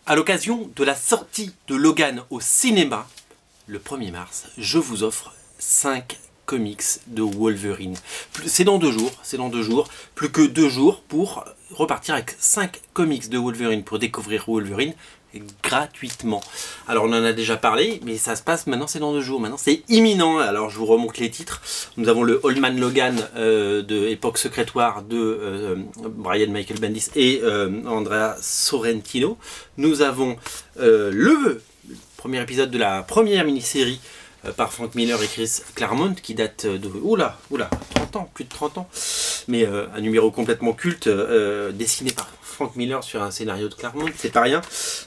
À l'occasion de la sortie de Logan au cinéma, le 1er mars, je vous offre 5 comics de Wolverine. C'est dans 2 jours, plus que 2 jours pour repartir avec 5 comics de Wolverine pour découvrir Wolverine gratuitement. Alors on en a déjà parlé, mais ça se passe maintenant, c'est dans 2 jours, maintenant c'est imminent. Alors je vous remonte les titres. Nous avons le Old Man Logan de Époque Secret War de Brian Michael Bendis et Andrea Sorrentino. Nous avons le premier épisode de la première mini-série par Frank Miller et Chris Claremont qui date de 30 ans, plus de 30 ans, mais un numéro complètement culte dessiné par Frank Miller sur un scénario de Claremont, c'est pas rien.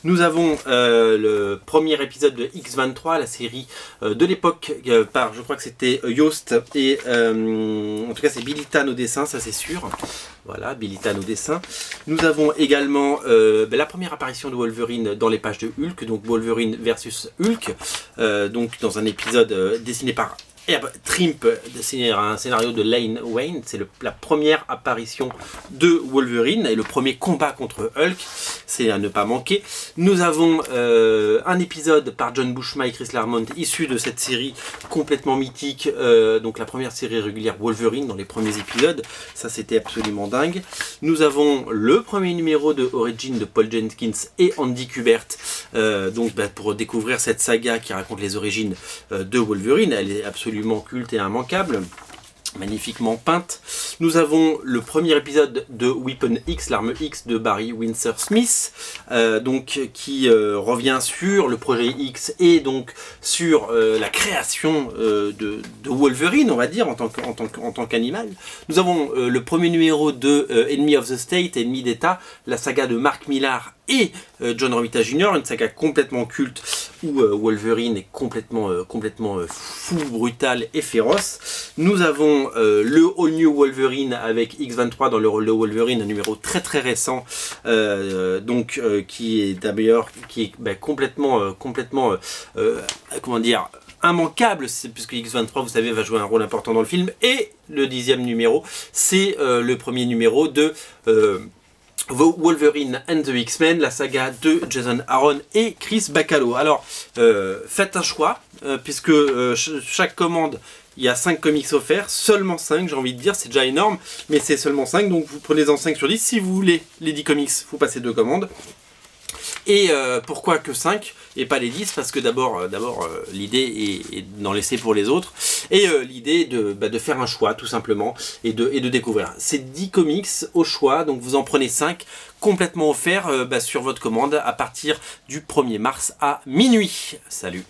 Nous avons le premier épisode de X-23, la série de l'époque par, je crois que c'était Yost et en tout cas c'est Billy Tan au dessin, ça c'est sûr. Voilà, Billy Tan au dessin. Nous avons également la première apparition de Wolverine dans les pages de Hulk, donc Wolverine versus Hulk, donc dans un épisode dessiné par Herb Trimpe, dessiné un scénario de Lane Wayne. C'est la première apparition de Wolverine et le premier combat contre Hulk, c'est à ne pas manquer. Nous avons un épisode par John Buscema et Chris Claremont issu de cette série complètement mythique, donc la première série régulière Wolverine dans les premiers épisodes, ça c'était absolument dingue. Nous avons le premier numéro de Origin de Paul Jenkins et Andy Kubert, donc pour découvrir cette saga qui raconte les origines de Wolverine. Elle est absolument culte et immanquable, magnifiquement peinte. Nous avons le premier épisode de Weapon X, l'arme X de Barry Windsor Smith, donc qui revient sur le projet X et donc sur la création de Wolverine, on va dire, en tant qu'animal. Nous avons le premier numéro de Enemy of the State, Ennemi d'État, la saga de Mark Millar et John Romita Jr., une saga complètement culte où Wolverine est complètement fou, brutal et féroce. Nous avons le All New Wolverine avec X-23 dans le rôle de Wolverine, un numéro très récent, qui est d'ailleurs complètement comment dire, immanquable, puisque X-23, vous savez, va jouer un rôle important dans le film. Et le 10e numéro, c'est le premier numéro de The Wolverine and the X-Men, la saga de Jason Aaron et Chris Bachalo. Alors, faites un choix, puisque chaque commande, il y a 5 comics offerts, seulement 5, j'ai envie de dire, c'est déjà énorme, mais c'est seulement 5, donc vous prenez-en 5 sur 10. Si vous voulez les 10 comics, vous passez 2 commandes. Et pourquoi que 5 et pas les 10? Parce que d'abord l'idée est d'en laisser pour les autres, et l'idée de faire un choix tout simplement et de découvrir. C'est 10 comics au choix, donc vous en prenez 5 complètement offerts sur votre commande à partir du 1er mars à minuit. Salut!